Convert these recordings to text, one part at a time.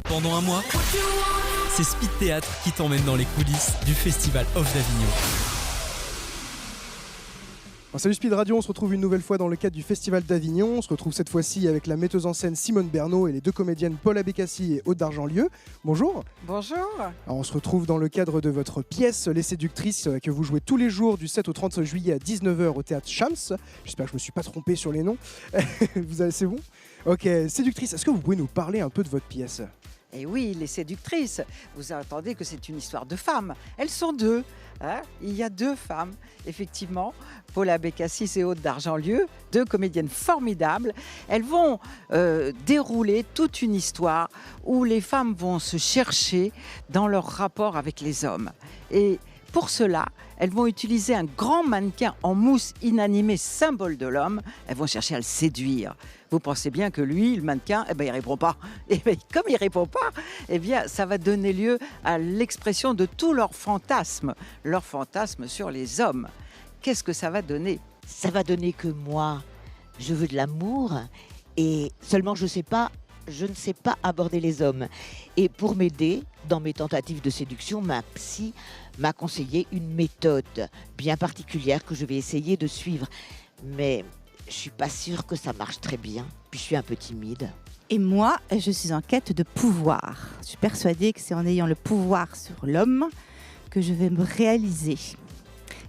pendant un mois, c'est Speed Théâtre qui t'emmène dans les coulisses du Festival Off d'Avignon. Salut Speed Radio, on se retrouve une nouvelle fois dans le cadre du Festival d'Avignon. On se retrouve cette fois-ci avec la metteuse en scène Simone Bernot et les deux comédiennes Paul Abécassi et Aude d'Argentlieu. Bonjour. Bonjour. Alors, on se retrouve dans le cadre de votre pièce Les Séductrices que vous jouez tous les jours du 7 au 30 juillet à 19h au théâtre Shams. J'espère que je ne me suis pas trompé sur les noms. C'est bon ? Ok, Séductrices, est-ce que vous pouvez nous parler un peu de votre pièce ? Et oui, Les Séductrices, vous entendez que c'est une histoire de femmes. Elles sont deux. Il y a deux femmes, effectivement, Paul Abécassi et Aude d'Argentlieu, deux comédiennes formidables. Elles vont dérouler toute une histoire où les femmes vont se chercher dans leur rapport avec les hommes. Et pour cela, elles vont utiliser un grand mannequin en mousse inanimée, symbole de l'homme. Elles vont chercher à le séduire. Vous pensez bien que lui, le mannequin, il répond pas. Et comme il répond pas, ça va donner lieu à l'expression de tous leurs fantasmes sur les hommes. Qu'est-ce que ça va donner ? Ça va donner que moi, je veux de l'amour et seulement je ne sais pas aborder les hommes. Et pour m'aider dans mes tentatives de séduction, ma psy m'a conseillé une méthode bien particulière que je vais essayer de suivre. Mais je suis pas sûre que ça marche très bien, puis je suis un peu timide. Et moi, je suis en quête de pouvoir. Je suis persuadée que c'est en ayant le pouvoir sur l'homme que je vais me réaliser.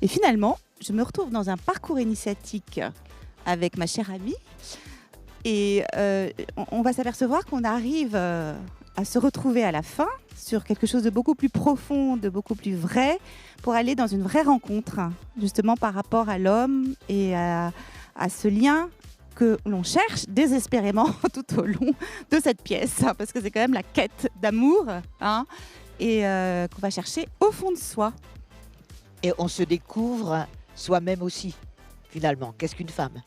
Et finalement, je me retrouve dans un parcours initiatique avec ma chère amie. Et on va s'apercevoir qu'on arrive à se retrouver à la fin sur quelque chose de beaucoup plus profond, de beaucoup plus vrai, pour aller dans une vraie rencontre, justement par rapport à l'homme et à ce lien que l'on cherche désespérément tout au long de cette pièce, parce que c'est quand même la quête d'amour, et qu'on va chercher au fond de soi. Et on se découvre soi-même aussi, finalement. Qu'est-ce qu'une femme ?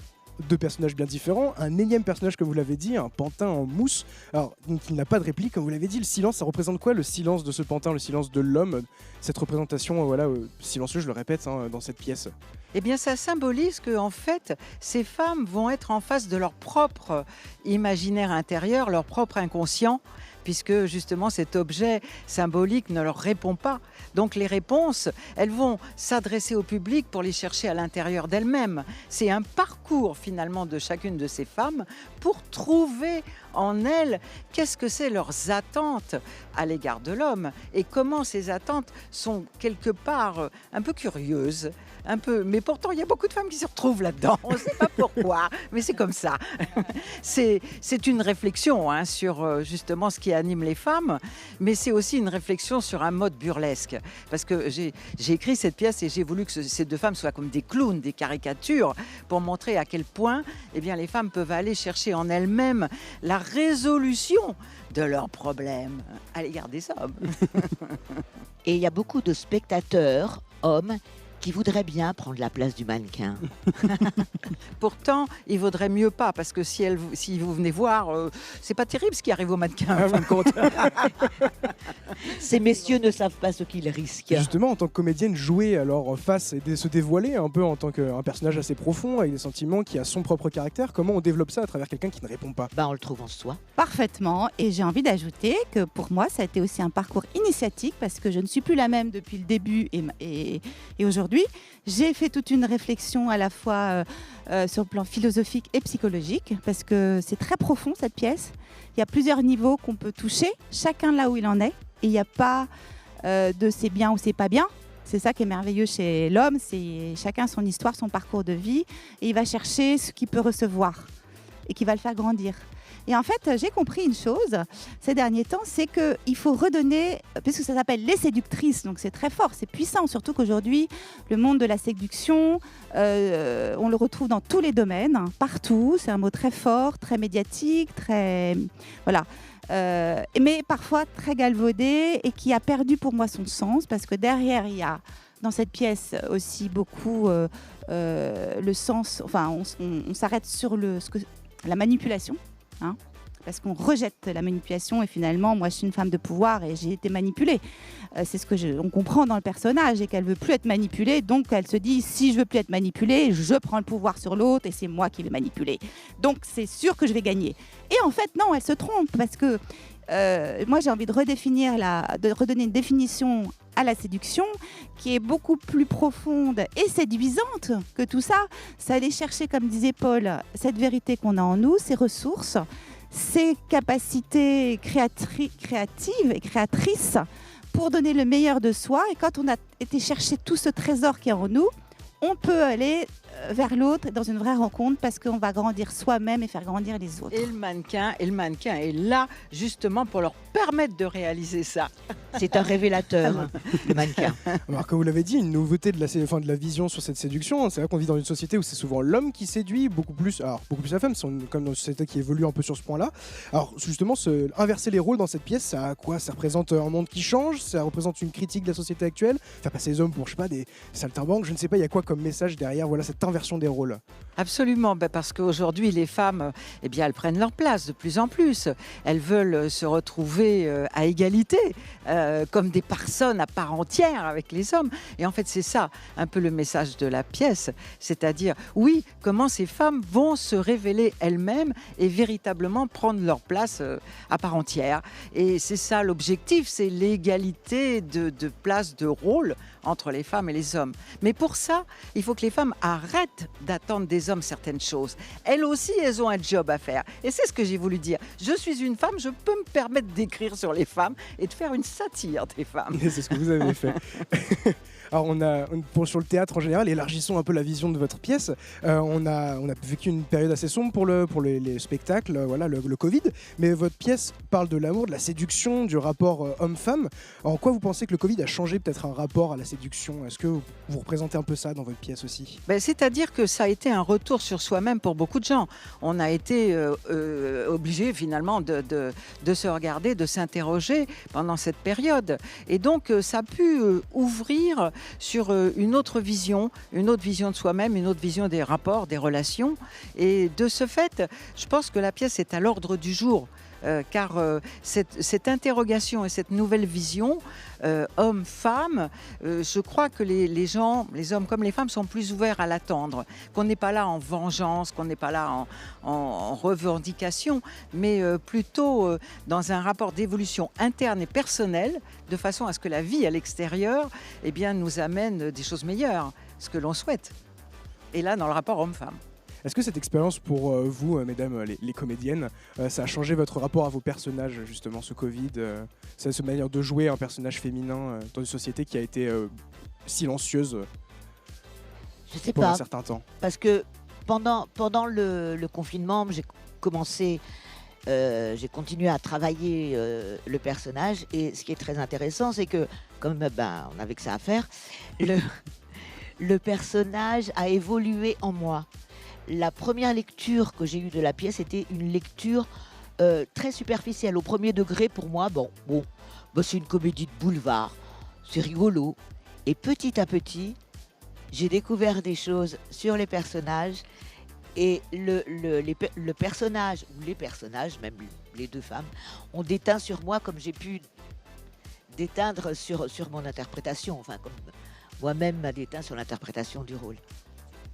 Deux personnages bien différents, un énième personnage comme vous l'avez dit, un pantin en mousse, alors qui n'a pas de réplique comme vous l'avez dit. Le silence, ça représente quoi, le silence de ce pantin, le silence de l'homme, cette représentation silencieuse, je le répète, dans cette pièce? Eh bien, ça symbolise que, en fait, ces femmes vont être en face de leur propre imaginaire intérieur, leur propre inconscient, puisque justement cet objet symbolique ne leur répond pas. Donc les réponses, elles vont s'adresser au public pour les chercher à l'intérieur d'elles-mêmes. C'est un parcours finalement de chacune de ces femmes pour trouver en elles qu'est-ce que c'est leurs attentes à l'égard de l'homme et comment ces attentes sont quelque part un peu curieuses. Mais pourtant, il y a beaucoup de femmes qui se retrouvent là-dedans. On ne sait pas pourquoi, mais c'est comme ça. C'est une réflexion sur justement ce qui anime les femmes, mais c'est aussi une réflexion sur un mode burlesque. Parce que j'ai écrit cette pièce et j'ai voulu que ces deux femmes soient comme des clowns, des caricatures, pour montrer à quel point les femmes peuvent aller chercher en elles-mêmes la résolution de leurs problèmes à l'égard des hommes. Et il y a beaucoup de spectateurs, hommes, qui voudrait bien prendre la place du mannequin. Pourtant, il vaudrait mieux pas, parce que si vous venez voir, c'est pas terrible ce qui arrive au mannequin, en fin de compte. Ces messieurs ne savent pas ce qu'ils risquent. Justement, en tant que comédienne, jouer alors face et se dévoiler un peu en tant qu'un personnage assez profond, avec des sentiments, qui a son propre caractère, comment on développe ça à travers quelqu'un qui ne répond pas ? On le trouve en soi. Parfaitement, et j'ai envie d'ajouter que pour moi, ça a été aussi un parcours initiatique, parce que je ne suis plus la même depuis le début et aujourd'hui. J'ai fait toute une réflexion à la fois sur le plan philosophique et psychologique, parce que c'est très profond cette pièce. Il y a plusieurs niveaux qu'on peut toucher, chacun là où il en est. Et il n'y a pas de c'est bien ou c'est pas bien. C'est ça qui est merveilleux chez l'homme, c'est chacun son histoire, son parcours de vie, et il va chercher ce qu'il peut recevoir et qui va le faire grandir. Et en fait, j'ai compris une chose ces derniers temps, c'est qu'il faut redonner, puisque ça s'appelle Les Séductrices, donc c'est très fort, c'est puissant, surtout qu'aujourd'hui, le monde de la séduction, on le retrouve dans tous les domaines, partout, c'est un mot très fort, très médiatique, très... Voilà. Mais parfois très galvaudé et qui a perdu pour moi son sens, parce que derrière, il y a dans cette pièce aussi beaucoup le sens, on s'arrête sur la manipulation, parce qu'on rejette la manipulation et finalement, moi je suis une femme de pouvoir et j'ai été manipulée. C'est ce que on comprend dans le personnage et qu'elle veut plus être manipulée, donc elle se dit si je veux plus être manipulée, je prends le pouvoir sur l'autre et c'est moi qui vais manipuler. Donc c'est sûr que je vais gagner. Et en fait non, elle se trompe parce que moi j'ai envie de redonner une définition à la séduction qui est beaucoup plus profonde et séduisante que tout ça. C'est aller chercher, comme disait Paul, cette vérité qu'on a en nous, ces ressources, ces capacités créatives et créatrices pour donner le meilleur de soi. Et quand on a été chercher tout ce trésor qui est en nous, on peut aller vers l'autre dans une vraie rencontre parce qu'on va grandir soi-même et faire grandir les autres. Et le mannequin est là justement pour leur permettre de réaliser ça. C'est un révélateur, le mannequin. Alors, comme vous l'avez dit, une nouveauté de la vision sur cette séduction, c'est vrai qu'on vit dans une société où c'est souvent l'homme qui séduit, beaucoup plus la femme, comme dans une société qui évolue un peu sur ce point-là. Alors justement, inverser les rôles dans cette pièce, ça a quoi? Ça représente un monde qui change, ça représente une critique de la société actuelle, faire passer les hommes pour, je sais pas, des saltimbanques, je ne sais pas, il y a quoi comme message derrière, voilà, cette inversion des rôles? Absolument, parce qu'aujourd'hui, les femmes, elles prennent leur place de plus en plus. Elles veulent se retrouver à égalité, comme des personnes à part entière avec les hommes. Et en fait, c'est ça, un peu le message de la pièce. C'est-à-dire, oui, comment ces femmes vont se révéler elles-mêmes et véritablement prendre leur place à part entière. Et c'est ça l'objectif, c'est l'égalité de place, de rôle entre les femmes et les hommes. Mais pour ça, il faut que les femmes arrêtent d'attendre des hommes certaines choses. Elles aussi, elles ont un job à faire. Et c'est ce que j'ai voulu dire. Je suis une femme, je peux me permettre d'écrire sur les femmes et de faire une satire des femmes. Et c'est ce que vous avez fait. Alors sur le théâtre en général, élargissons un peu la vision de votre pièce. On a vécu une période assez sombre pour les spectacles, voilà, le Covid. Mais votre pièce parle de l'amour, de la séduction, du rapport homme-femme. En quoi vous pensez que le Covid a changé peut-être un rapport à la séduction? Est-ce que vous représentez un peu ça dans votre pièce aussi? C'est-à-dire que ça a été un retour sur soi-même pour beaucoup de gens. On a été obligés finalement de se regarder, de s'interroger pendant cette période. Et donc ça a pu ouvrir sur une autre vision de soi-même, une autre vision des rapports, des relations. Et de ce fait, je pense que la pièce est à l'ordre du jour. Car cette interrogation et cette nouvelle vision, homme-femme, je crois que les hommes comme les femmes, sont plus ouverts à l'attendre. Qu'on n'est pas là en vengeance, qu'on n'est pas là en revendication, mais plutôt dans un rapport d'évolution interne et personnelle, de façon à ce que la vie à l'extérieur nous amène des choses meilleures, ce que l'on souhaite. Et là, dans le rapport homme-femme. Est-ce que cette expérience pour vous, mesdames les comédiennes, ça a changé votre rapport à vos personnages, justement, ce Covid, cette manière de jouer un personnage féminin dans une société qui a été silencieuse Je sais pendant pas, un certain temps? parce que pendant le confinement, j'ai continué à travailler le personnage. Et ce qui est très intéressant, c'est que, comme on n'avait que ça à faire, le personnage a évolué en moi. La première lecture que j'ai eue de la pièce était une lecture très superficielle. Au premier degré, pour moi, c'est une comédie de boulevard, c'est rigolo. Et petit à petit, j'ai découvert des choses sur les personnages. Et le personnage, ou les personnages, même les deux femmes, ont déteint sur moi comme j'ai pu déteindre sur mon interprétation. Enfin, comme moi-même m'a déteint sur l'interprétation du rôle.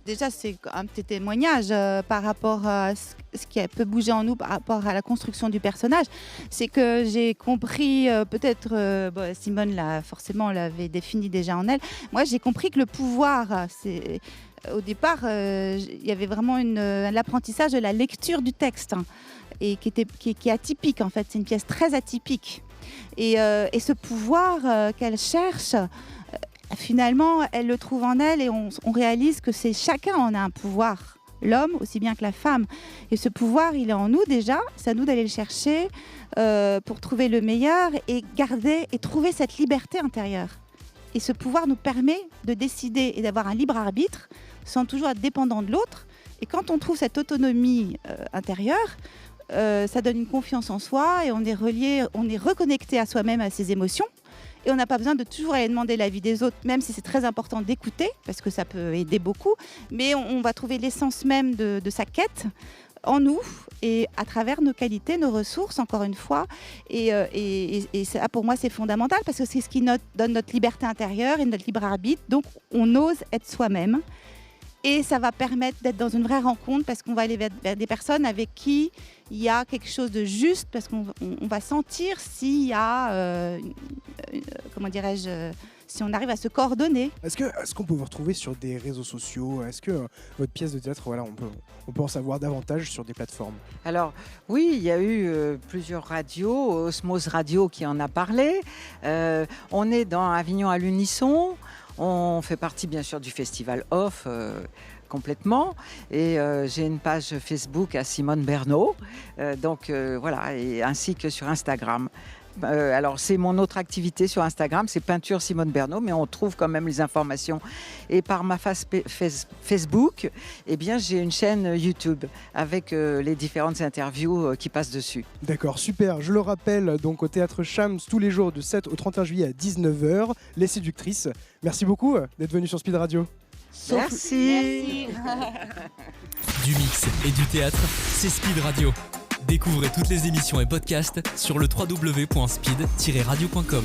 Déjà, c'est un petit témoignage par rapport à ce qui peut bouger en nous par rapport à la construction du personnage. C'est que j'ai compris, Simone l'avait défini déjà en elle. Moi, j'ai compris que le pouvoir, au départ, il y avait vraiment l'apprentissage de la lecture du texte, et qui est atypique en fait. C'est une pièce très atypique. Et ce pouvoir qu'elle cherche, finalement, elle le trouve en elle, et on réalise que chacun en a un pouvoir, l'homme aussi bien que la femme. Et ce pouvoir, il est en nous déjà, c'est à nous d'aller le chercher pour trouver le meilleur et garder et trouver cette liberté intérieure. Et ce pouvoir nous permet de décider et d'avoir un libre arbitre sans toujours être dépendant de l'autre. Et quand on trouve cette autonomie intérieure, ça donne une confiance en soi, et on est relié, on est reconnecté à soi-même, à ses émotions. Et on n'a pas besoin de toujours aller demander l'avis des autres, même si c'est très important d'écouter, parce que ça peut aider beaucoup. Mais on va trouver l'essence même de sa quête en nous, et à travers nos qualités, nos ressources, encore une fois. Et ça, pour moi, c'est fondamental, parce que c'est ce qui donne notre liberté intérieure et notre libre arbitre. Donc, on ose être soi-même. Et ça va permettre d'être dans une vraie rencontre parce qu'on va aller vers des personnes avec qui il y a quelque chose de juste, parce qu'on va sentir s'il y a, comment dirais-je, si on arrive à se coordonner. Est-ce qu'on peut vous retrouver sur des réseaux sociaux? Est-ce que votre pièce de théâtre, voilà, on peut en savoir davantage sur des plateformes? Alors oui, il y a eu plusieurs radios, Osmose Radio qui en a parlé. On est dans Avignon à l'unisson. On fait partie bien sûr du festival Off complètement. Et j'ai une page Facebook à Simone Bernot. Voilà, et ainsi que sur Instagram. Alors c'est mon autre activité sur Instagram, c'est Peinture Simone Bernot, mais on trouve quand même les informations. Et par ma Facebook, eh bien, j'ai une chaîne YouTube avec les différentes interviews qui passent dessus. D'accord, super. Je le rappelle, donc au Théâtre Chams, tous les jours de 7 au 31 juillet à 19h, Les Séductrices. Merci beaucoup d'être venu sur Speed Radio. Merci. Du mix et du théâtre, c'est Speed Radio. Découvrez toutes les émissions et podcasts sur le www.speed-radio.com.